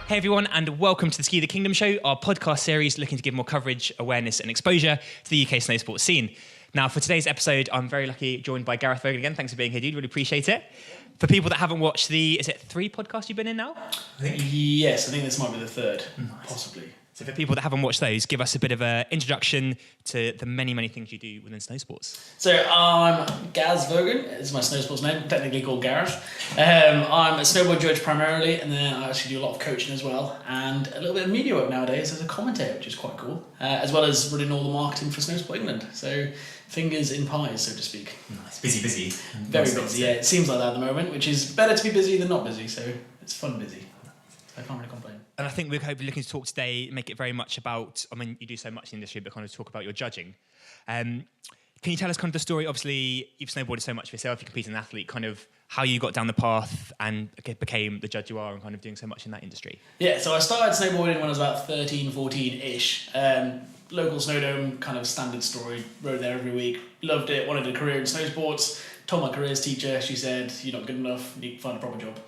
Hey everyone, and welcome to the Ski the Kingdom show, our podcast series looking to give more coverage, awareness and exposure to the UK snowsports scene. Now, for today's episode, I'm very lucky, joined by Gareth Vogan again. Thanks for being here, dude. Really appreciate it. For people that haven't watched is it 3 podcasts you've been in now? Yes, I think this might be the third, possibly. So for people that haven't watched those, give us a bit of an introduction to the many, many things you do within snowsports. So I'm Gareth Vogan, is my snowsports name, technically called Gareth. I'm a snowboard judge primarily, and then I actually do a lot of coaching as well, and a little bit of media work nowadays as a commentator, which is quite cool, as well as running all the marketing for Snowsport England. So fingers in pies, so to speak. Nice, busy. Very busy, yeah. It seems like that at the moment, which is better to be busy than not busy, so it's fun busy. I can't really complain. And I think we're hopefully looking to talk today, make it very much about, I mean, you do so much in the industry, but kind of talk about your judging. Can you tell us kind of the story? Obviously, you've snowboarded so much for yourself, you compete as an athlete, kind of how you got down the path and became the judge you are and kind of doing so much in that industry. Yeah, so I started snowboarding when I was about 13, 14-ish. Local snowdome, kind of standard story, rode there every week, loved it, wanted a career in snowsports. Told my careers teacher, she said, you're not good enough, you need to find a proper job,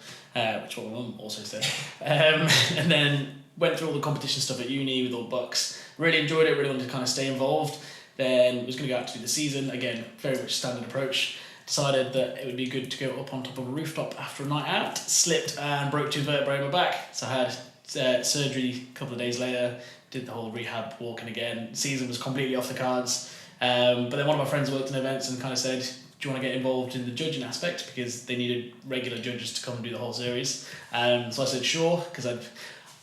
which what my mum also said. And then went through all the competition stuff at uni with all Bucks. Really enjoyed it, really wanted to kind of stay involved. Then was going to go out to do the season, again, very much standard approach. Decided that it would be good to go up on top of a rooftop after a night out. Slipped and broke 2 vertebrae in my back. So I had surgery a couple of days later, did the whole rehab walking again. Season was completely off the cards. But then one of my friends worked in events and kind of said, do you want to get involved in the judging aspect? Because they needed regular judges to come and do the whole series. So I said, sure, because I've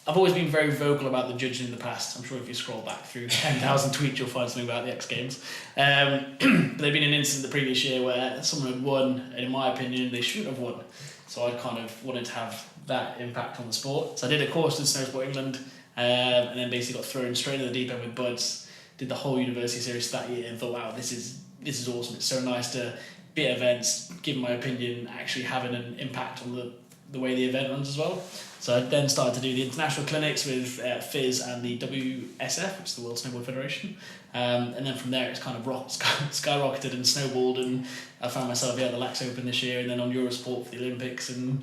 always been very vocal about the judging in the past. I'm sure if you scroll back through 10,000 tweets, you'll find something about the X Games. But there'd been an incident the previous year where someone had won, and in my opinion, they shouldn't have won. So I kind of wanted to have that impact on the sport. So I did a course in Snowsport England, and then basically got thrown straight in the deep end with buds. Did the whole university series that year and thought, wow, this is awesome. It's so nice to be at events, give my opinion, actually having an impact on the way the event runs as well. So I then started to do the international clinics with FIS and the WSF, which is the World Snowboard Federation. And then from there, it's kind of skyrocketed and snowballed, and I found myself at the Lax Open this year, and then on Eurosport for the Olympics and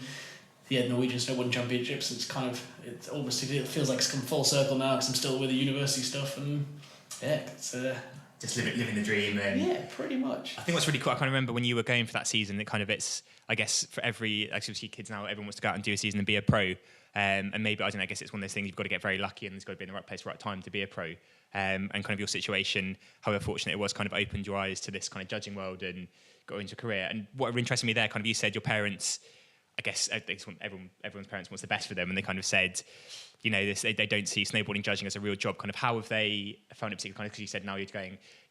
the Norwegian Snowboarding Championships. It feels like it's come full circle now because I'm still with the university stuff, and yeah, it's just living the dream. And yeah, pretty much. I think what's really cool, I kind of remember when you were going for that season, it's, I guess, for every, like, obviously kids now, everyone wants to go out and do a season and be a pro. And maybe, I don't know, I guess it's one of those things, you've got to get very lucky and there's got to be in the right place, right time to be a pro. And kind of your situation, however fortunate it was, kind of opened your eyes to this kind of judging world and got into a career. And what interested me there, kind of, you said your parents, I guess everyone's parents wants the best for them, and they kind of said, you know, they don't see snowboarding judging as a real job. Kind of how have they found it, particularly kind of because you said now you're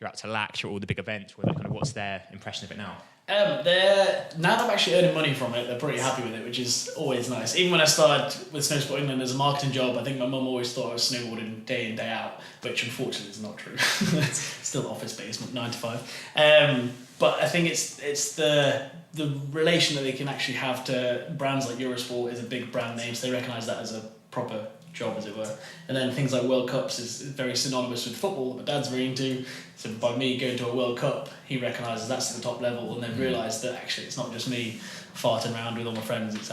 out to Lax, you're at all the big events. What's their impression of it now? Now that I'm actually earning money from it, they're pretty happy with it, which is always nice. Even when I started with Snowsport England as a marketing job, I think my mum always thought I was snowboarding day in, day out, which unfortunately is not true. It's still office-based, 9 to 5. But I think it's the relation that they can actually have to brands like Eurosport is a big brand name, so they recognise that as a proper job, as it were. And then things like World Cups is very synonymous with football that my dad's very into. So by me going to a World Cup, he recognises that's the top level, and then realised that actually it's not just me farting around with all my friends, it's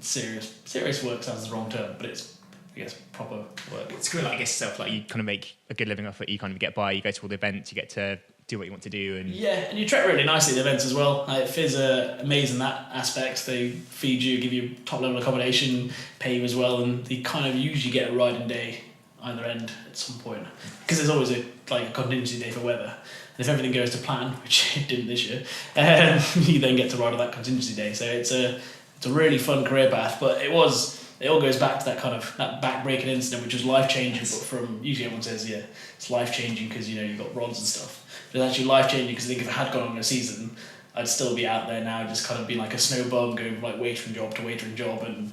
serious work sounds the wrong term, but it's, I guess, proper work. It's good, like, I guess, yourself, like, you kind of make a good living off it, you kind of get by, you go to all the events, you get to do what you want to do. And yeah, and you track really nicely at the events as well. FIS are amazing in that aspect. They feed you, give you top level accommodation, pay you as well, and they kind of usually get a riding day either end at some point, because there's always a contingency day for weather. And if everything goes to plan, which it didn't this year, you then get to ride on that contingency day. So it's a really fun career path, but it all goes back to that back-breaking incident, which was life-changing, but from, usually everyone says, yeah, it's life-changing because, you know, you've got rods and stuff. But it's actually life-changing because I think if I had gone on a season, I'd still be out there now, just kind of being like a snow bum, going from like waitering job to waitering job, and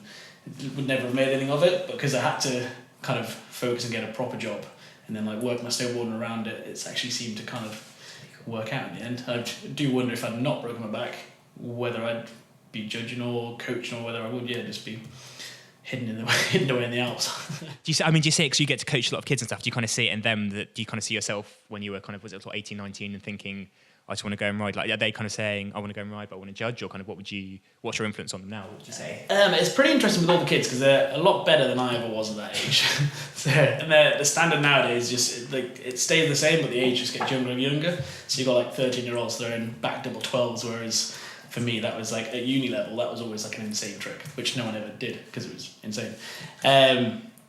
would never have made anything of it. But because I had to kind of focus and get a proper job and then like work my snowboarding around it, it's actually seemed to kind of work out in the end. I do wonder if I'd not broken my back, whether I'd be judging or coaching, or whether I would, just be hidden away in the Alps. do you say, because you get to coach a lot of kids and stuff, do you kind of see it in them, that do you kind of see yourself when you were kind of, was it like 18, 19 and thinking, I just want to go and ride? Like, are they kind of saying, I want to go and ride, but I want to judge? Or kind of what's your influence on them now? What would you say? It's pretty interesting with all the kids because they're a lot better than I ever was at that age. And the standard nowadays just it stays the same, but the age just gets younger and younger. So you got like 13-year-olds throwing back double 12s, whereas for me that was like at uni level that was always like an insane trick, which no one ever did because it was insane.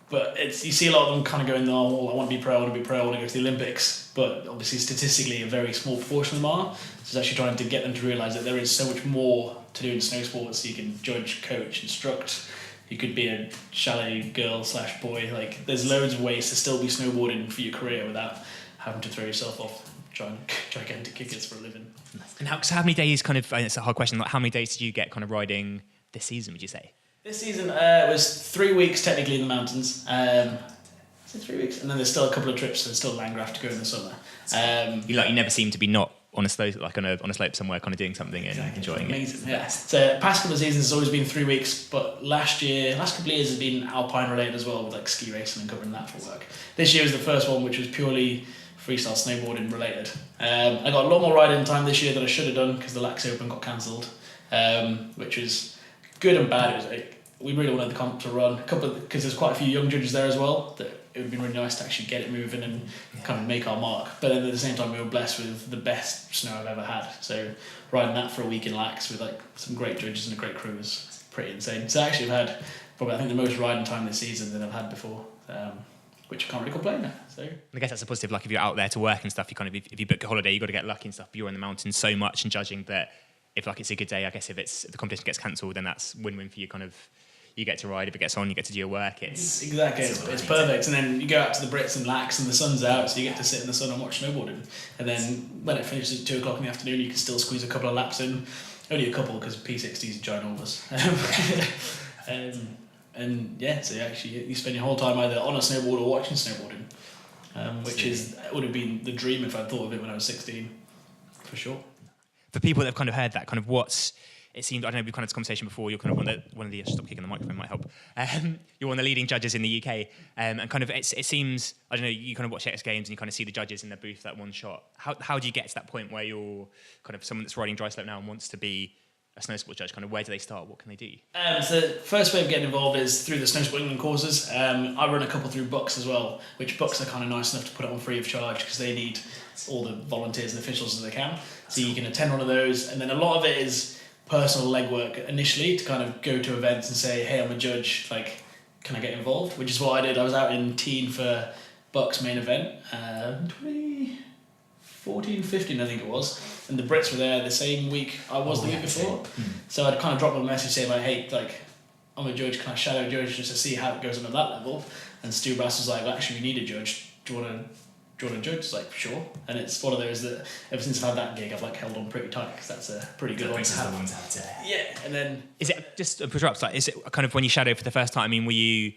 But you see a lot of them kind of going, oh, I want to be pro, I want to go to the Olympics. But obviously, statistically, a very small proportion of them are. So it's actually trying to get them to realise that there is so much more to do in snow sports. You can judge, coach, instruct. You could be a chalet girl / boy. Like, there's loads of ways to still be snowboarding for your career without having to throw yourself off gigantic kickers for a living. And how many days it's a hard question, like how many days did you get kind of riding this season, would you say? This season was 3 weeks technically in the mountains. Is it 3 weeks? And then there's still a couple of trips. There's still Landgraf to go in the summer. You never seem to be not on a slope, like on a slope somewhere, kind of doing something and enjoying Amazing, yeah. So past couple of seasons has always been 3 weeks, but last couple of years has been alpine related as well, with like ski racing and covering that for work. This year was the first one which was purely freestyle snowboarding related. I got a lot more riding time this year than I should have done because the Lax Open got cancelled, which was good and bad. It was we really wanted the comp to run because there's quite a few young judges there as well. That it would be really nice to actually get it moving and kind of make our mark. But then at the same time, we were blessed with the best snow I've ever had. So riding that for a week in Lax with like some great judges and a great crew was pretty insane. So actually, I've had probably I think the most riding time this season than I've had before. Which I can't really complain now. So I guess that's a positive. Like if you're out there to work and stuff, you kind of if you book a holiday, you got to get lucky and stuff. But you're in the mountains so much and judging that if like it's a good day, I guess if the competition gets cancelled, then that's win-win for you. Kind of you get to ride. If it gets on, you get to do your work. It's perfect. And then you go out to the Brits and Lax, and the sun's out, so you get to sit in the sun and watch snowboarding. And then when it finishes at 2:00 in the afternoon, you can still squeeze a couple of laps in. Only a couple because P60s are ginormous. And yeah, so you spend your whole time either on a snowboard or watching snowboarding, would have been the dream if I'd thought of it when I was 16, for sure. For people that have kind of heard that, kind of it seemed, I don't know, we've kind of had this conversation before, you're kind of one of the stop kicking the microphone might help. You're one of the leading judges in the UK, and kind of it seems, I don't know, you kind of watch X Games and you kind of see the judges in their booth that one shot. How do you get to that point where you're kind of someone that's riding dry slope now and wants to be a snow sport judge? Kind of where do they start? What can they do? So the first way of getting involved is through the Snow Sport England courses. I run a couple through Bucks as well, which Bucks are kind of nice enough to put it on free of charge because they need all the volunteers and officials as they can. So you can attend one of those, and then a lot of it is personal legwork initially to kind of go to events and say, hey, I'm a judge, like, can I get involved? Which is what I did. I was out in Teen for Bucks main event, 2014, 15 I think it was, and the Brits were there the same week I was the week before. So I'd kind of drop them a message saying like, hey, like, I'm a judge, can I shadow judge just to see how it goes on at that level? And Stu Brass was like, well, actually we need a judge, do you want to judge? It's like, sure. And it's one of those that ever since I've had that gig I've like held on pretty tight because that's a pretty good one to have. Yeah, and then is it just like, is it kind of when you shadow for the first time, I mean, were you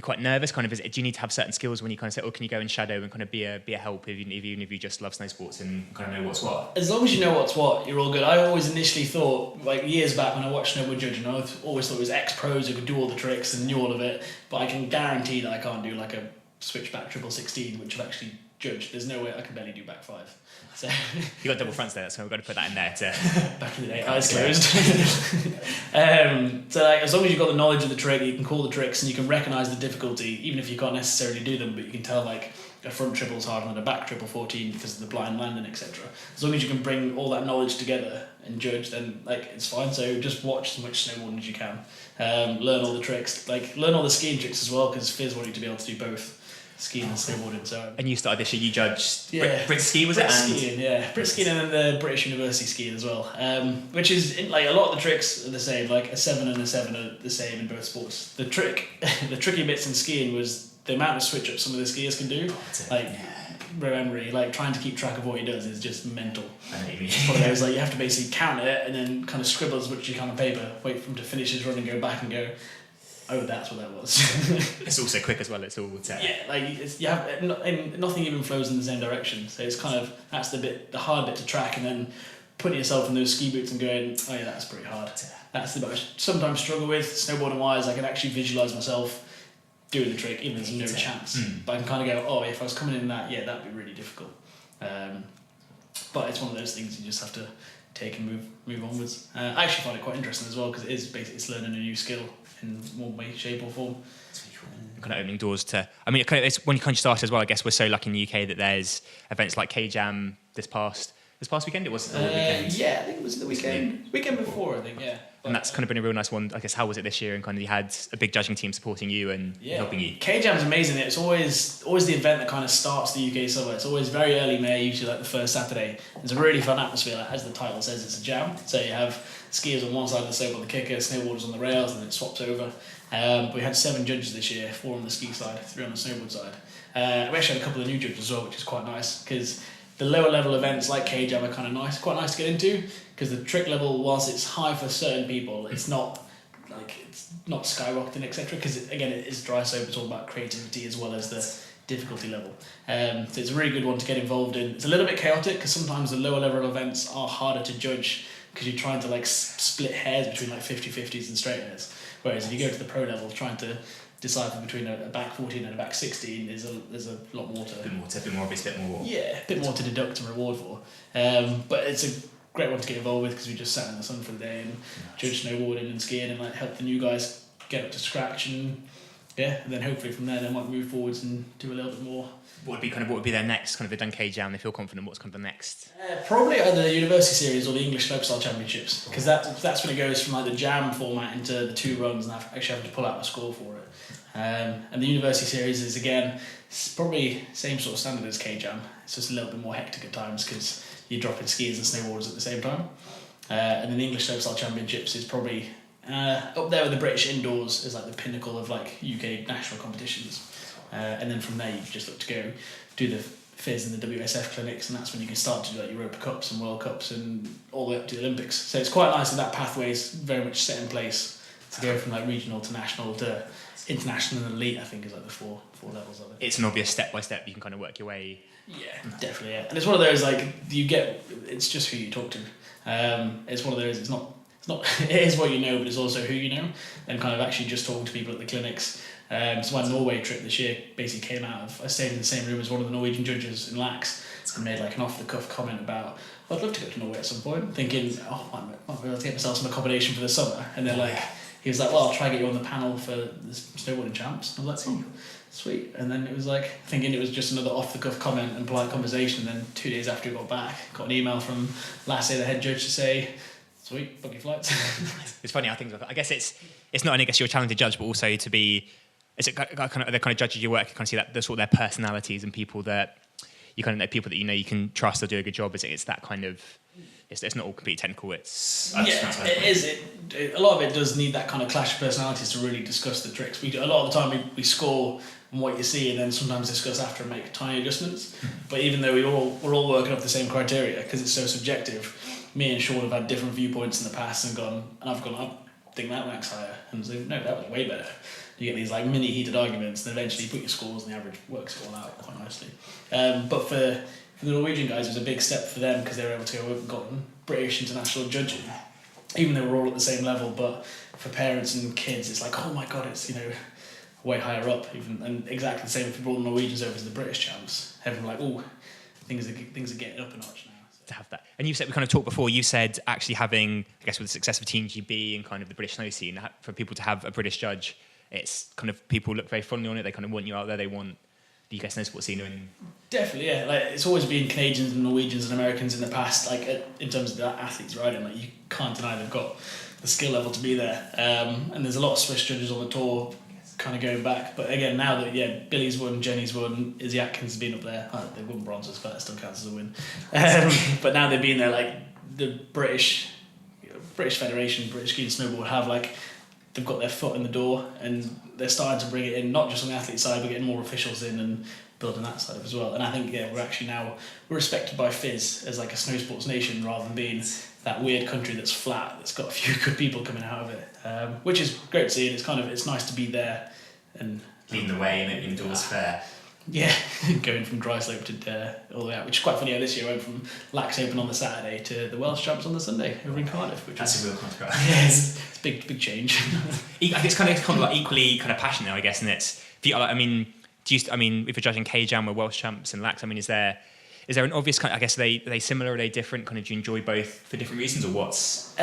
quite nervous? Kind of, do you need to have certain skills when you kind of say, oh, can you go and shadow and kind of be a help even if you just love snow sports and kind of know what's what? As long as you know what's what, you're all good. I always initially thought, like years back when I watched snowboard judging, I always thought it was ex-pros who could do all the tricks and knew all of it, but I can guarantee that I can't do like a switchback 16, which I've actually judged. There's no way I can barely do back 5. So you got double fronts there, so we've got to put that in there to back in the day, eyes closed. So like, as long as you've got the knowledge of the trick, you can call the tricks and you can recognise the difficulty, even if you can't necessarily do them, but you can tell like a front triple is harder than a back triple 14 because of the blind landing, etc. As long as you can bring all that knowledge together and judge, then like it's fine. So just watch as much snowboarding as you can, learn all the tricks, like learn all the skiing tricks as well, because Fizz wanted to be able to do both skiing and snowboarding. So and you started this year, you judged Brit ski, was it? Skiing, yeah, Brit skiing, and then the British University skiing as well. Which is like a lot of the tricks are the same. Like a 7 and a 7 are the same in both sports. The tricky bits in skiing was the amount of switch ups some of the skiers can do. Remembering, like trying to keep track of what he does is just mental. I know what you mean. It's one of those like you have to basically count it and then kind of scribble as much as you can on paper, wait for him to finish his run and go back and go, oh, that's what that was. It's also quick as well. It's all you have and nothing even flows in the same direction. So it's kind of that's the hard bit to track, and then putting yourself in those ski boots and going, oh yeah, that's pretty hard. That's the bit I sometimes struggle with. Snowboarding wise, I can actually visualise myself doing the trick, even if there's no chance. But I can kind of go, oh, if I was coming in that, yeah, that'd be really difficult. But it's one of those things you just have to take and move onwards. I actually find it quite interesting as well because it is basically it's learning a new skill in one way, shape or form. Kind of opening doors to. I mean, it's when you kind of start as well. I guess we're so lucky in the UK that there's events like K-Jam this past weekend. It was the weekend. Yeah, I think it was the weekend before. I think and that's kind of been a real nice one. I guess how was it this year? And kind of you had a big judging team supporting you and helping you. K-Jam's amazing. It's always the event that kind of starts the UK summer. It's always very early May, usually like the first Saturday. It's a really fun atmosphere. Like, as the title says, it's a jam. So you have skiers on one side of the slope on the kicker, snowboarders on the rails, and then it swaps over. We had 7 judges this year, 4 on the ski side, 3 on the snowboard side. We actually had a couple of new judges as well, which is quite nice because the lower level events like K-Jam are kind of nice, quite nice to get into because the trick level, whilst it's high for certain people, it's not skyrocketing, etc. Because again, it is dry slope. It's all about creativity as well as the difficulty level. So it's a really good one to get involved in. It's a little bit chaotic because sometimes the lower level events are harder to judge because you're trying to like split hairs between like 50-50s and straight hairs. Whereas if you go to the pro level, trying to decipher between a back 14 and a back 16, there's a lot more to... A bit more. Yeah, a bit more to deduct and reward for. But it's a great one to get involved with because we just sat in the sun for the day and judged snowboarding and skiing and like help the new guys get up to scratch and then hopefully from there they might move forwards and do a little bit more. What would be their next kind of they've done K-Jam, they feel confident, what's kind of the next? Probably either the University Series or the English Slopestyle Championships because that's when it goes from like the jam format into the 2 runs and actually having to pull out a score for it. And the University Series is again probably same sort of standard as K-Jam. It's just a little bit more hectic at times because you're dropping skiers and snowboarders at the same time. And then the English Slopestyle Championships is probably up there with the British Indoors is like the pinnacle of like UK national competitions. And then from there you just look to go do the FIS and the WSF clinics, and that's when you can start to do like Europa Cups and World Cups and all the way up to the Olympics. So it's quite nice that pathway is very much set in place to go from like regional to national to international and elite. I think is like the four levels of it. It's an obvious step by step. You can kind of work your way. Yeah, definitely. Yeah, and it's one of those like it's just who you talk to. It's one of those. It's not. It is what you know, but it's also who you know, and kind of actually just talking to people at the clinics. So my Norway trip this year basically came out of I stayed in the same room as one of the Norwegian judges in Lax and made like an off the cuff comment about I'd love to go to Norway at some point, thinking I might be able to get myself some accommodation for the summer, and then like he was like, well, I'll try and get you on the panel for the snowboarding champs. I was like, oh, sweet. And then it was like thinking it was just another off the cuff comment and polite conversation, and then 2 days after we got back, got an email from Lasse, the head judge, to say, sweet, book your flights. It's funny how things work. I guess it's not only you're a talented judge, but also to be the kind of judges your work, you kind of see that the sort of their personalities and people that you kind of know, people that you can trust or do a good job. It's that kind of it's not all completely technical. It is. A lot of it does need that kind of clash of personalities to really discuss the tricks. A lot of the time we score on what you see and then sometimes discuss after and make tiny adjustments. But even though we're all working off the same criteria because it's so subjective, me and Sean have had different viewpoints in the past and I think that ranks higher, and so no, that was way better. You get these like mini heated arguments, and eventually you put your scores and the average works it all out quite nicely. But for the Norwegian guys, it was a big step for them because they were able to go and gotten British international judging, even though we're all at the same level. But for parents and kids, it's like, oh my god, it's way higher up. Even and exactly the same if you brought the Norwegians over as the British champs. Everyone like, oh, things are getting up a notch now. To have that, and you said we kind of talked before. You said actually having, I guess, with the success of Team GB and kind of the British snow scene, for people to have a British judge, it's kind of people look very fondly on it. They kind of want you out there. They want the UK Snowsports scene. And definitely, yeah. Like it's always been Canadians and Norwegians and Americans in the past. Like in terms of the athletes riding, like you can't deny they've got the skill level to be there. And there's a lot of Swiss judges on the tour, kind of going back. But again, now that Billy's won, Jenny's won, Izzy Atkins has been up there. They won bronzes, but that still counts as a win. But now they've been there. Like the British Federation, British Ski and Snowboard have they've got their foot in the door and they're starting to bring it in, not just on the athlete side, but getting more officials in and building that side up as well. And I think we're respected by FIS as like a snow sports nation rather than being that weird country that's flat, that's got a few good people coming out of it, which is great to see. And it's nice to be there and leading the way and opening doors fair. Yeah, going from dry slope to all the way out, which is quite funny. This year I went from Lax Open on the Saturday to the Welsh Champs on the contrast over in Cardiff, which that's a real contrast. Yeah, it's a big change. It's kind of like equally kind of passionate, I guess, and it's. If you're judging K-Jam or Welsh Champs and Lax, is there Is there an obvious kind? I guess are they similar? Are they different? Kind of, do you enjoy both for different reasons, or what's?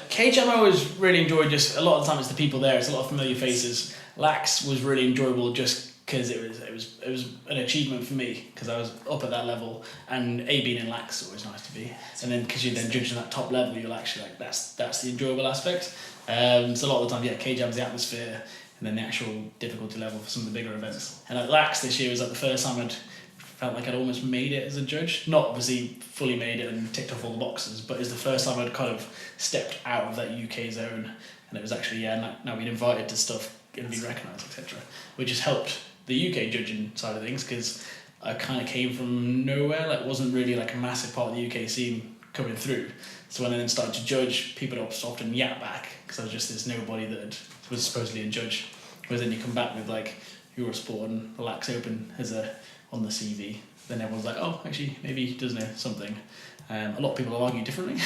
K-Jam I always really enjoyed. Just a lot of the time it's the people there. It's a lot of familiar faces. Lax was really enjoyable just because it was an achievement for me because I was up at that level, and being in Lax is always nice to be. And then because you're then judging that top level, you're actually like that's the enjoyable aspect. So a lot of the time, yeah, K-Jam's the atmosphere, and then the actual difficulty level for some of the bigger events. And at Lax this year was like the first time I'd felt like I'd almost made it as a judge. Not obviously fully made it and ticked off all the boxes, but it's the first time I'd kind of stepped out of that UK zone, and it was actually now being invited to stuff and being recognised, etc., which has helped the UK judging side of things because I kind of came from nowhere. Like, it wasn't really like a massive part of the UK scene coming through. So when I then started to judge, people would often yap back because I was just this nobody that was supposedly a judge. Whereas then you come back with like Eurosport and the Lax Open as on the CV, then everyone's like, oh, actually, maybe he does know something. A lot of people argue differently.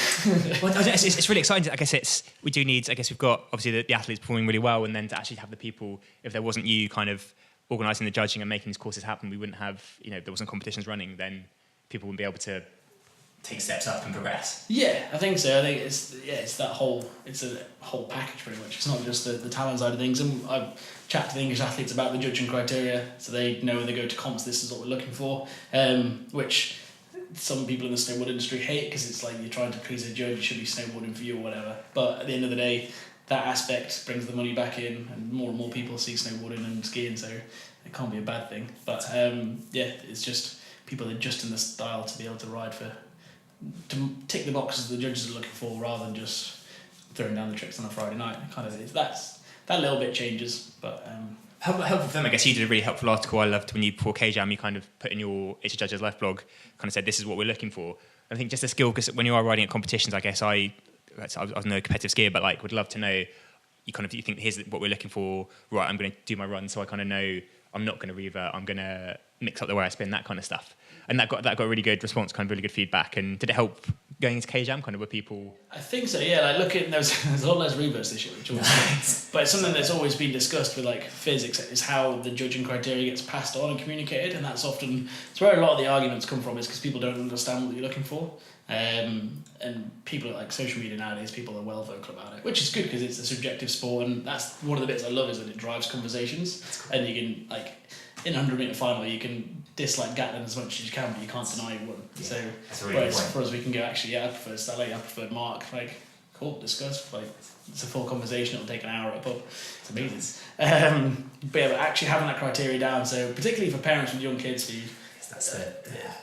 Well, it's really exciting. I guess we do need. I guess we've got obviously the athletes performing really well, and then to actually have the people. If there wasn't you kind of organising the judging and making these courses happen, we wouldn't have. If there wasn't competitions running, then people wouldn't be able to take steps up and progress. Yeah, I think so. I think it's a whole package pretty much. It's not just the talent side of things. And I've chatted to the English athletes about the judging criteria, so they know when they go to comps, this is what we're looking for. Which some people in the snowboard industry hate because it's like you're trying to please a judge, you should be snowboarding for you or whatever. But at the end of the day, that aspect brings the money back in, and more people see snowboarding and skiing, so it can't be a bad thing. But it's just people adjusting the style to be able to tick the boxes the judges are looking for, rather than just throwing down the tricks on a Friday night. That little bit changes, but. Helpful for them, I guess. You did a really helpful article I loved when before K-Jam, you kind of put in your It's a Judge's Life blog, kind of said this is what we're looking for. I think just a skill, because when you are riding at competitions, I guess I was no competitive skier, but like would love to know, you think here's what we're looking for, right, I'm going to do my run so I kind of know I'm not going to revert, I'm going to mix up the way I spin, that kind of stuff. And that got a really good response, kind of really good feedback. And did it help going into K-Jam, kind of, were people... I think so, yeah. Like, looking, there's a lot less reverse this year, which always but it's something that's always been discussed with like physics, is how the judging criteria gets passed on and communicated, and that's often it's where a lot of the arguments come from, is because people don't understand what you're looking for. And people like social media nowadays, people are well vocal about it, which is good because it's a subjective sport, and that's one of the bits I love, is that it drives conversations. Cool. And you can, like, in a 100-metre final, you can dislike Gatlin as much as you can, but you can't deny you won. Yeah, so whereas for us, we can go, actually, I prefer Sally, I prefer Mark, like, cool, discuss, like, it's a full conversation, it'll take an hour at a pub, it's amazing. But actually having that criteria down, so particularly for parents with young kids who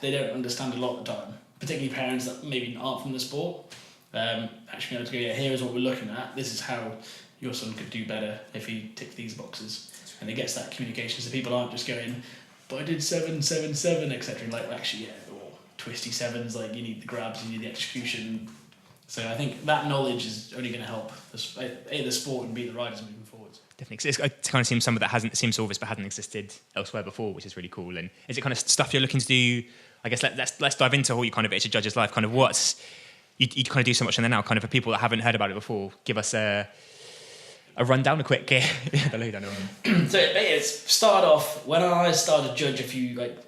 they don't understand a lot of the time, particularly parents that maybe aren't from the sport, actually being able to go, here's what we're looking at, this is how your son could do better if he ticked these boxes. And it gets that communication, so people aren't just going, but I did 7, 7, 7, etc. Like, actually, or twisty sevens, like, you need the grabs, you need the execution. So I think that knowledge is only going to help the sport and be the riders moving forwards. Definitely. It kind of seems some of that seems obvious but hadn't existed elsewhere before, which is really cool. And is it kind of stuff you're looking to do? I guess let's dive into all you kind of It's a Judge's Life. Kind of what's you kind of do so much in there now. Kind of for people that haven't heard about it before, give us a rundown, a quick the lowdown. So it's started off when I started to judge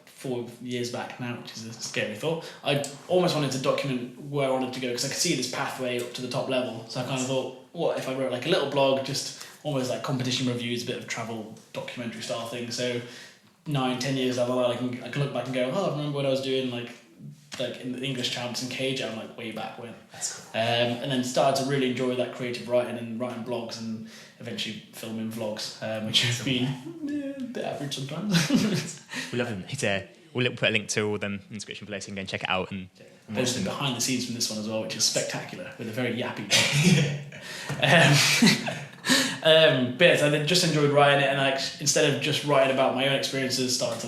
4 years back now, which is a scary thought. I almost wanted to document where I wanted to go because I could see this pathway up to the top level. So I kind of thought, what if I wrote like a little blog, just almost like competition reviews, a bit of travel documentary style thing. So 9-10 years down the line, I can look back and go, I remember what I was doing like in the English champs and K-Jam, like way back when. That's cool. And then started to really enjoy that creative writing and writing blogs and eventually filming vlogs, which has been a bit average sometimes. We love them. We'll put a link to all them in the description below so you can go and check it out. And there's some behind the scenes from this one as well, which is spectacular, with a very yappy bit. I then just enjoyed writing it, and instead of just writing about my own experiences, started to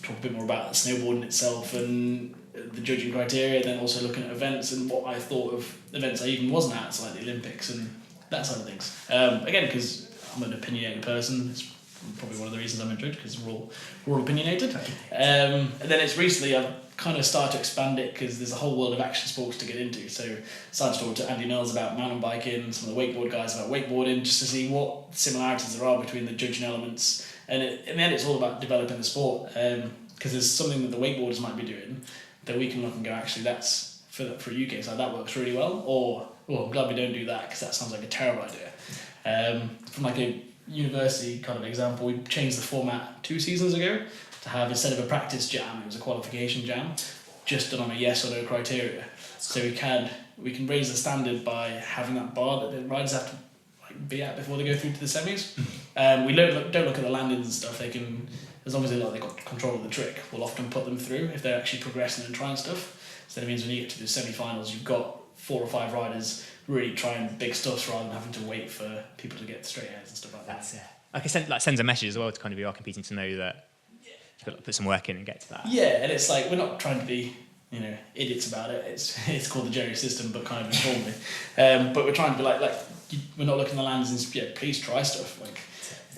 talk a bit more about snowboarding itself and the judging criteria, then also looking at events and what I thought of events I even wasn't at, so like the Olympics and that side of things. Again, because I'm an opinionated person, it's probably one of the reasons I'm enjoyed, because we're all opinionated. And then it's recently I've kind of started to expand it because there's a whole world of action sports to get into. So started to talk to Andy Mills about mountain biking, some of the wakeboard guys about wakeboarding, just to see what similarities there are between the judging elements. And in the end, it's all about developing the sport, because there's something that the wakeboarders might be doing that we can look and go, actually, that's for UK side, that works really well, or I'm glad we don't do that because that sounds like a terrible idea. From like a university kind of example, we changed the format 2 seasons ago to have, instead of a practice jam, it was a qualification jam, just done on a yes or no criteria. So we can raise the standard by having that bar that the riders have to be at before they go through to the semis. We don't look at the landings and stuff. They can, as long as they've got control of the trick, we'll often put them through if they're actually progressing and trying stuff. So that means when you get to the semi-finals, you've got 4 or 5 riders really trying big stuffs rather than having to wait for people to get straight heads and stuff like that. That's it. Like it sends a message as well to kind of you are competing, to know that you've got to put some work in and get to that. Yeah, and it's like we're not trying to be idiots about it. It's called the Jerry system, but kind of informally. But we're trying to be like we're not looking at the lands and please try stuff. Like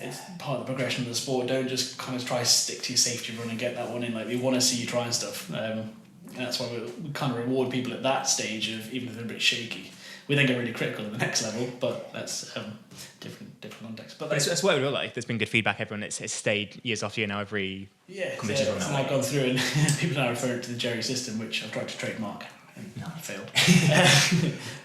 it's part of the progression of the sport. Don't just kind of try to stick to your safety run and get that one in. Like we want to see you trying stuff. And that's why we kind of reward people at that stage of, even if they're a bit shaky. We then get really critical at the next level, but that's different context. But that's what I really like. There's been good feedback. Everyone, it's stayed years after year now. Every competition and I've gone through, and people now refer it to the Jerry system, which I've tried to trademark and failed.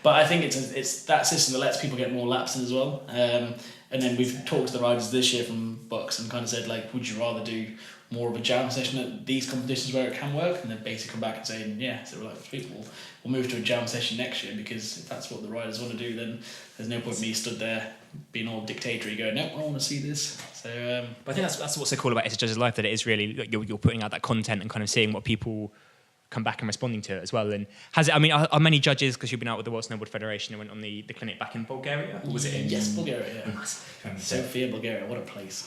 But I think it's that system that lets people get more laps in as well. And then we've talked to the riders this year from Bucks and kind of said, like, would you rather do more of a jam session at these competitions where it can work? And then basically come back and saying, yeah. So we're like, we'll move to a jam session next year, because if that's what the riders want to do, then there's no point me stood there being all dictatory going, no, I want to see this. So but I think that's what's so cool about It's a Judge's Life, that it is really like, you're putting out that content and kind of seeing what people come back and responding to it as well. And are many judges, because you've been out with the World Snowboard Federation and went on the clinic back in Bulgaria, or was it in Bulgaria? Yeah. Sofia, Bulgaria, what a place.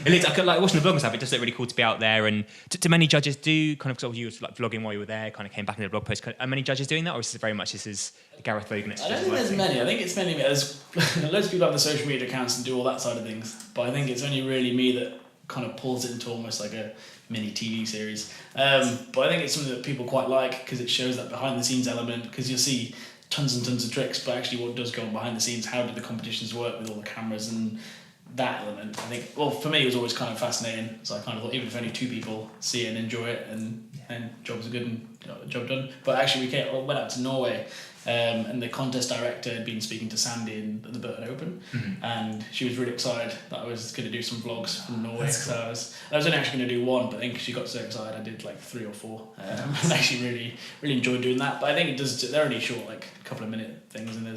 It looks like watching the vlog and stuff, it does look really cool to be out there. And do many judges do kind of, because you were like vlogging while you were there, kind of came back in the blog post, are many judges doing that, or is it very much this is Gareth Vogan? I don't think there's many. I think it's mainly there's loads of people have the social media accounts and do all that side of things, but I think it's only really me that kind of pulls it into almost like a mini TV series. But I think it's something that people quite like, because it shows that behind the scenes element, because you'll see tons and tons of tricks, but actually what does go on behind the scenes, how do the competitions work with all the cameras and that element. I think, well, for me it was always kind of fascinating, so I kind of thought even if only 2 people see it and enjoy it, and jobs are good and job done. But actually we went out to Norway, and the contest director had been speaking to Sandy in the Burton Open, and she was really excited that I was going to do some vlogs from Norway. Cool. So I was only actually going to do 1, but I think she got so excited I did like 3 or 4, and actually really enjoyed doing that. But I think they're only short, like a couple of minute things, and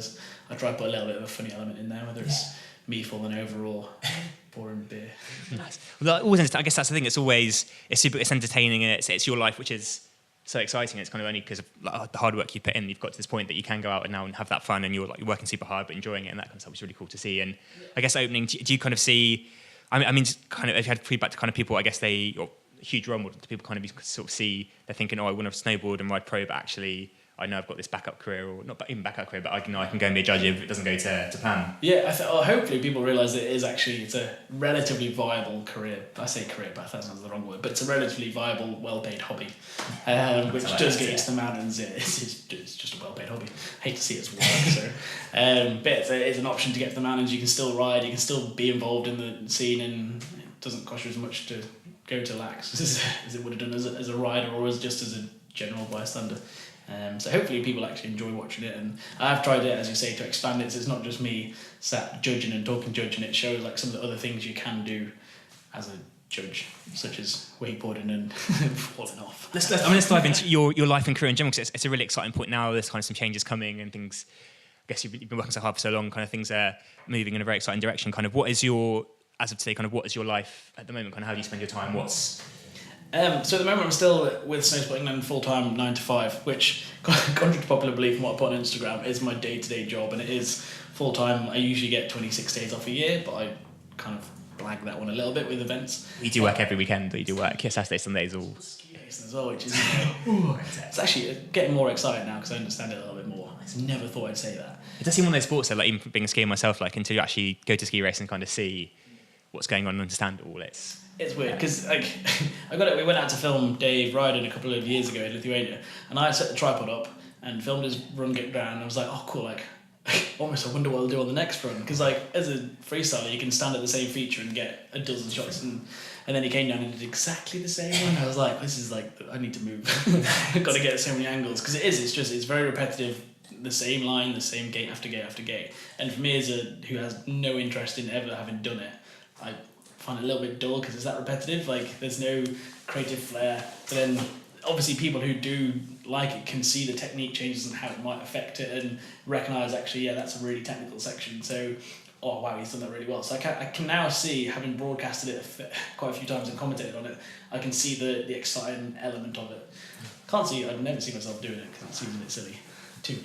I try to put a little bit of a funny element in there, whether it's me falling over or pouring beer. Nice. Well, I guess that's the thing. It's entertaining, and it's your life, which is so exciting. It's kind of only because of like, the hard work you put in, you've got to this point that you can go out and now and have that fun, and you're working super hard but enjoying it, and that kind of stuff is really cool to see. And I guess opening, do you kind of see? I mean, kind of, if you had feedback to kind of people, I guess you're a huge role model to people. Kind of sort of see, they're thinking, oh, I want to snowboard and ride pro, but actually I know I've got this backup career, or not even backup career, but I can go and be a judge if it doesn't go to plan. Yeah, hopefully people realise that it's a relatively viable career. I say career, but that sounds the wrong word. But it's a relatively viable, well-paid hobby, which does get you to the mountains. It's just a well-paid hobby. I hate to see it as work, so. But it's an option to get to the mountains. You can still ride, you can still be involved in the scene, and it doesn't cost you as much to go to lax as it would have done as a rider or just as a general bystander. So hopefully people actually enjoy watching it, and I've tried it, as you say, to expand it, so it's not just me sat judging and talking judge, and it shows like some of the other things you can do as a judge, such as wakeboarding and falling off. Let's dive into your life and career in general, because it's a really exciting point now. There's kind of some changes coming and things. I guess you've been working so hard for so long, kind of things are moving in a very exciting direction. Kind of what is your life at the moment? Kind of how do you spend your time? So at the moment I'm still with Snowsport England full-time 9 to 5, which, contrary to popular belief from what I put on Instagram, is my day-to-day job, and it is full-time. I usually get 26 days off a year, but I kind of blag that one a little bit with events. You do work every weekend, but you do work Saturdays, Sundays, all. Ski racing as well, which is it's actually getting more exciting now because I understand it a little bit more. I never thought I'd say that. It does seem one of those sports though, like even being a skier myself, like until you actually go to ski racing and kind of see what's going on and understand it all, it's weird because we went out to film Dave riding a couple of years ago in Lithuania, and I set the tripod up and filmed his run get down, and I was like, oh cool, like almost I wonder what I'll do on the next run, because like as a freestyler you can stand at the same feature and get a dozen shots, and then he came down and did exactly the same one. I was like, this is like, I need to move. I've got to get so many angles, because it's very repetitive, the same line, the same gate after gate after gate. And for me, as who has no interest in ever having done it, I find it a little bit dull because it's that repetitive. Like there's no creative flair. But then obviously people who do like it can see the technique changes and how it might affect it, and recognise actually, yeah, that's a really technical section. So, oh wow, he's done that really well. So I can now see, having broadcasted it quite a few times and commentated on it, I can see the exciting element of it. I'd never see myself doing it because it seems a bit silly. Too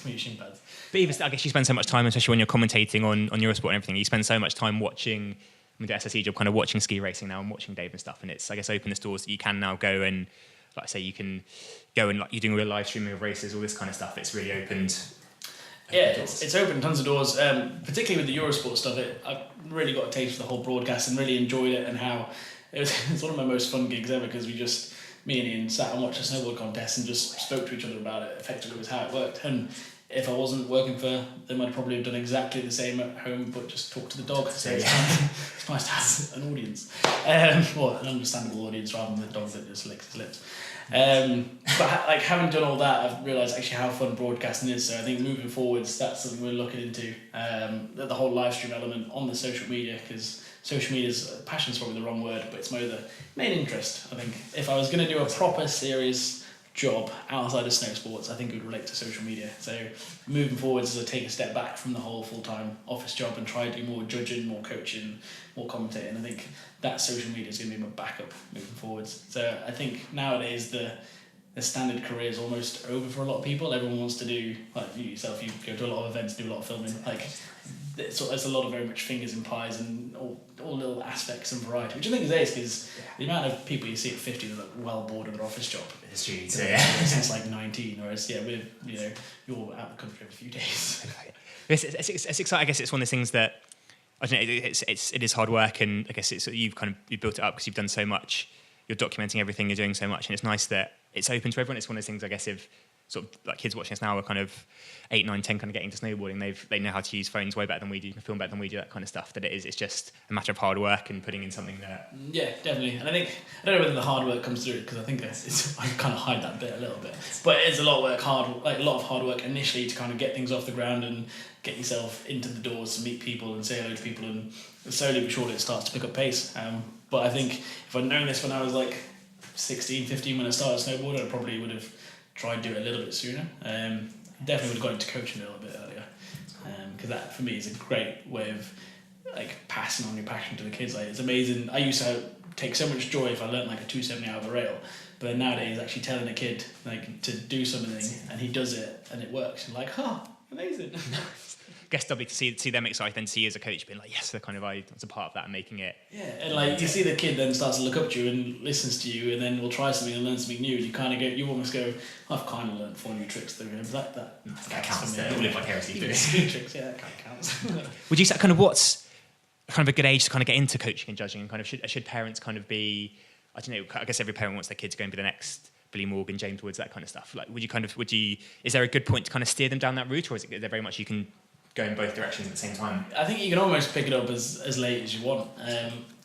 many shin pads. But even, I guess you spend so much time, especially when you're commentating on Eurosport and everything, you spend so much time watching, I mean, the SSE job, kind of watching ski racing now and watching Dave and stuff, and it's, I guess, opened the doors that you can now go and, like I say, you can go and, like, you're doing real live streaming of races, all this kind of stuff. It's really opened. Yeah, it's opened tons of doors, particularly with the Eurosport stuff. I've really got a taste for the whole broadcast and really enjoyed it, and how it's one of my most fun gigs ever, because me and Ian sat and watched a snowboard contest and just spoke to each other about it. Effectively was how it worked. And if I wasn't working for them, I'd probably have done exactly the same at home, but just talk to the dog. So it's nice to have an audience, well, an understandable audience rather than the dog that just licks his lips. But like having done all that, I've realised actually how fun broadcasting is. So I think moving forwards, that's something we're looking into. The whole live stream element on the social media, because social media's passion's probably the wrong word, but it's more the main interest. I think if I was going to do a proper serious job outside of snow sports, I think it would relate to social media. So moving forwards, as I take a step back from the whole full-time office job and try to do more judging, more coaching, more commentating, I think that social media is going to be my backup moving forwards. So I think nowadays the standard career is almost over for a lot of people. Everyone wants to do, like you yourself, you go to a lot of events, do a lot of filming. Like it's a lot of very much fingers and pies and all little aspects and variety, which I think is ace, because the amount of people you see at 50 that are well bored of their office job. It's true. Since like 19, whereas you're out of the country for a few days. It's exciting. I guess it's one of those things that, I don't know, it is hard work, and I guess you've built it up because you've done so much. You're documenting everything, you're doing so much, and it's nice that it's open to everyone. It's one of those things, I guess, if sort of like kids watching us now are kind of 8, 9, 10 kind of getting into snowboarding, they know how to use phones way better than we do, film better than we do, that kind of stuff, that it's just a matter of hard work and putting in something that... Yeah, definitely. And I don't know whether the hard work comes through, because I think I kind of hide that bit a little bit, but it's a lot of work, a lot of hard work initially to kind of get things off the ground and get yourself into the doors to meet people and say hello to people, and slowly but surely it starts to pick up pace. But I think if I'd known this when I was like 16, 15 when I started snowboarding, I probably would have tried to do it a little bit sooner. Definitely would have got into coaching a little bit earlier, because that for me is a great way of like passing on your passion to the kids. Like it's amazing. I used to take so much joy if I learnt like a 270 out of a rail, but then nowadays actually telling a kid like to do something and he does it and it works, and like, oh, amazing. I guess lovely to see them excited, then see you as a coach being like, yes, they're kind of, I was a part of that and making it. Yeah, and like you see the kid then starts to look up to you and listens to you, and then will try something and learn something new, and you almost go, I've kind of learned 4 new tricks through him. That counts. All live vicariously through tricks, yeah, that kind of counts. Would you say kind of what's kind of a good age to kind of get into coaching and judging, and kind of should parents kind of be, I don't know, I guess every parent wants their kid to go and be the next Billy Morgan, James Woods, that kind of stuff. Like, is there a good point to kind of steer them down that route, or is it there very much you can go in both directions at the same time? I think you can almost pick it up as late as you want.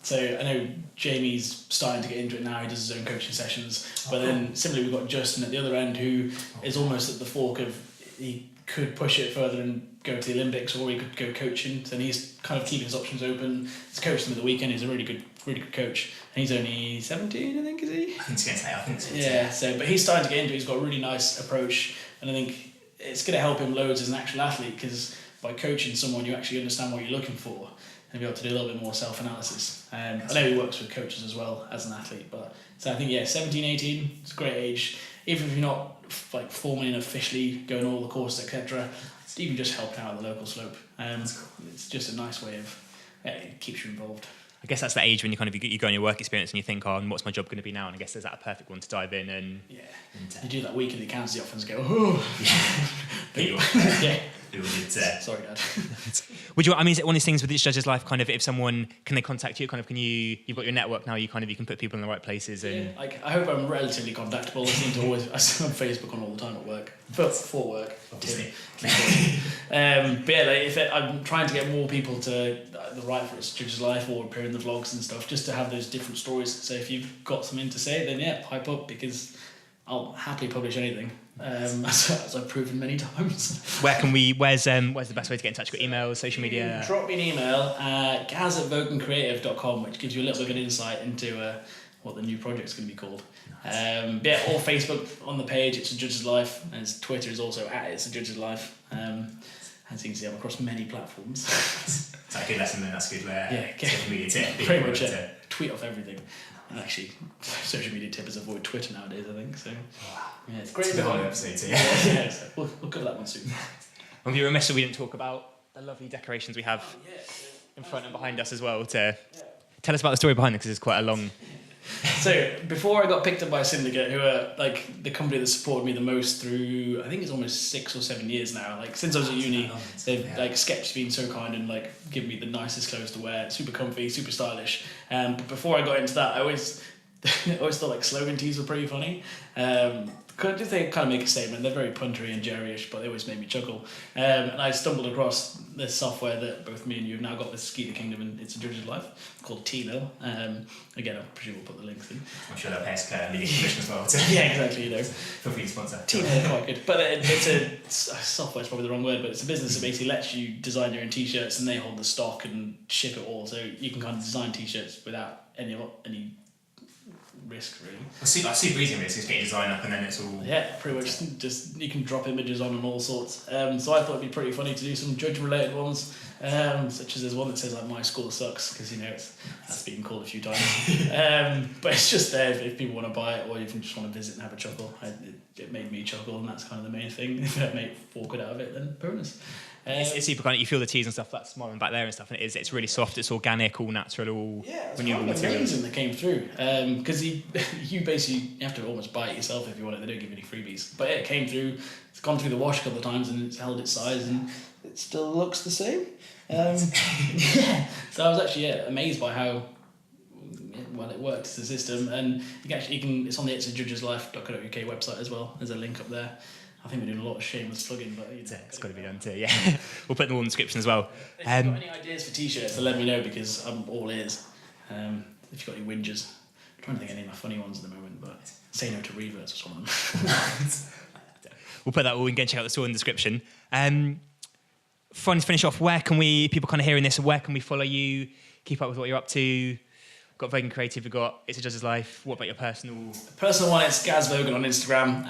So I know Jamie's starting to get into it now. He does his own coaching sessions. But then similarly, we've got Justin at the other end, who is almost at the fork of, he could push it further and go to the Olympics, or he could go coaching. So he's kind of keeping his options open. He's coached them at the weekend. He's a really good coach. And he's only 17, I think, is he? I think so. Yeah. So, but he's starting to get into it. He's got a really nice approach, and I think it's going to help him loads as an actual athlete, because by coaching someone, you actually understand what you're looking for and be able to do a little bit more self-analysis. I know he works with coaches as well as an athlete, but so I think 17, 18, it's a great age. Even if you're not like forming officially, going all the courses, etc., even just helping out at the local slope. It's just a nice way of it keeps you involved. I guess that's the age when you go on your work experience and you think, oh, what's my job going to be now? And I guess there's that a perfect one to dive in and... Yeah. You do that week in the accountancy office and go, oh. Yeah. Yeah. Who did Sorry, Dad. Would you? I mean, is it one of these things with each judge's life? Kind of, if someone can they contact you? Kind of, can you? You've got your network now. You can put people in the right places. And yeah, like I hope I'm relatively contactable. I seem to always I see on Facebook on all the time at work for work. obviously. But yeah, like I'm trying to get more people to write for its judge's life or appear in the vlogs and stuff, just to have those different stories. So if you've got something to say, then yeah, pipe up, because I'll happily publish anything. As I've proven many times. Where's the best way to get in touch? Got emails, social media? Drop me an email at gaz@vogancreative.com, which gives you a little bit of an insight into what the new project's going to be called. Nice. Yeah, or Facebook on the page, It's a Judge's Life, and Twitter is also at It's a Judge's Life. As you can see, I'm across many platforms. Is that a good lesson then? That's good. Social media tip. Pretty much tweet off everything. And actually, social media tip is avoid Twitter nowadays, I think. So, yeah, it's great. It's the whole episode too. Yeah, so we'll cover that one soon. I'll be remiss if we didn't talk about the lovely decorations we have in front and behind us as well. Tell us about the story behind it, because it's quite a long. So before I got picked up by Syndicate, who are like the company that supported me the most through, I think it's almost 6 or 7 years now. Like since I was at uni, they've like Sketch's been so kind and like given me the nicest clothes to wear, super comfy, super stylish. But before I got into that, I always thought like slogan tees were pretty funny. They kind of make a statement. They're very puntery and jerry-ish, but they always made me chuckle. And I stumbled across this software that both me and you have now got with Ski the Kingdom and It's a Judge's Life, called T-Mill. Again, I presume we'll put the links in. I'm sure they'll pay us leading commission as well. Yeah, exactly. You know, feel free to sponsor. T-Mill are quite good, but it's software is probably the wrong word, but it's a business that basically lets you design your own t-shirts, and they hold the stock and ship it all, so you can kind of design t-shirts without any risk, really. That's super easy, really. Just get your design up and then it's all... Yeah, pretty much. Just you can drop images on and all sorts. So I thought it'd be pretty funny to do some judge-related ones, such as there's one that says like "My school sucks," because you know that's been called a few times. But it's just there if people want to buy it, or even just want to visit and have a chuckle. It made me chuckle, and that's kind of the main thing. If I make 4 quid out of it, then bonus. It's super kind of, you feel the teas and stuff, that's smiling back there and stuff, and it's really soft, it's organic, all natural, all renewable materials. Amazing that came through, because you have to almost buy it yourself if you want it. They don't give you any freebies, but it came through. It's gone through the wash a couple of times and it's held its size, and it still looks the same. So I was actually amazed by how well it works, the system, and you can it's on the It's a Judge's Life.co.uk website as well. There's a link up there. I think we're doing a lot of shameless plugging, but it's got to be done too. Yeah, we'll put them all in the description as well. If you've got any ideas for t-shirts, then let me know, because I'm all ears. If you've got any whingers, I'm trying to think of any of my funny ones at the moment, but Say No to Reverts was one of them. We'll put that all in. Go and check out the store in the description. Fun to finish off. Where can people kind of hearing this? Where can we follow you? Keep up with what you're up to. Got Vogan Creative, we've got It's a Judge's Life. What about your personal one? It's Gareth Vogan on Instagram.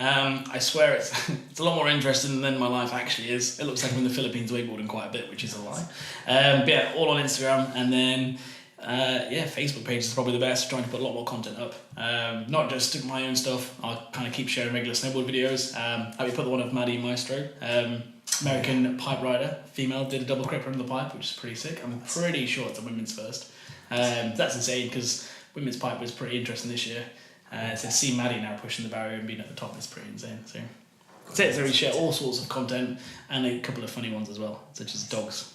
I swear it's a lot more interesting than my life actually is. It looks like I'm in the Philippines wakeboarding quite a bit, which is a lie. But yeah, all on Instagram, and then Facebook page is probably the best. Trying to put a lot more content up, not just my own stuff. I'll kind of keep sharing regular snowboard videos. I put the one of Maddie Maestro, American pipe rider, female, did a double cripper on the pipe, which is pretty sick. I'm pretty sure it's a women's first. That's insane, because women's pipe was pretty interesting this year. So to see Maddie now pushing the barrier and being at the top is pretty insane. So that's it. So we share all sorts of content, and a couple of funny ones as well, such as dogs.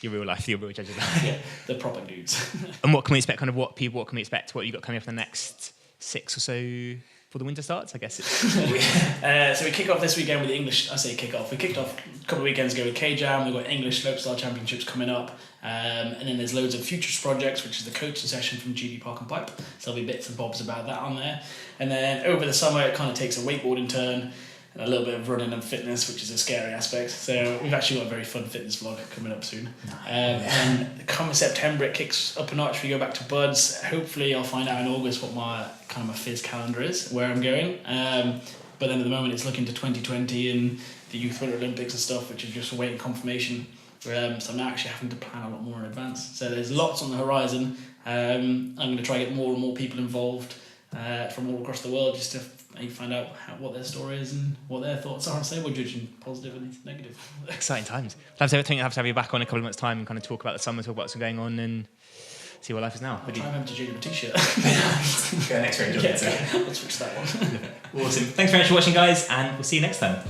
Your real life, your real Judge's Life. Yeah, the proper dudes. And what can we expect? What can we expect? What you got coming up for the next 6 or so before the winter starts? I guess it's. So we kick off this weekend with the English. I say kick off. We kicked off a couple of weekends ago with K-Jam. We've got English Slopestyle Championships coming up, and then there's loads of futures projects, which is the coaching session from GD Park and Pipe. So there'll be bits and bobs about that on there. And then over the summer, it kind of takes a wakeboarding turn and a little bit of running and fitness, which is a scary aspect. So we've actually got a very fun fitness vlog coming up soon. And come September, it kicks up a notch. We go back to Buds. Hopefully, I'll find out in August what my fizz calendar is, where I'm going. But then at the moment, it's looking to 2020 and the Youth Winter Olympics and stuff, which is just awaiting confirmation. So I'm now actually having to plan a lot more in advance. So there's lots on the horizon. I'm going to try to get more and more people involved from all across the world, just to find out what their story is and what their thoughts are on snowboard judging, positive and negative. Exciting times. I have to have you back on in a couple of months' time and kind of talk about the summer, talk about what's going on, and see what life is now. I'll try to jig a t-shirt. Go next range. I'll switch that one. Awesome. Thanks very much for watching, guys, and we'll see you next time.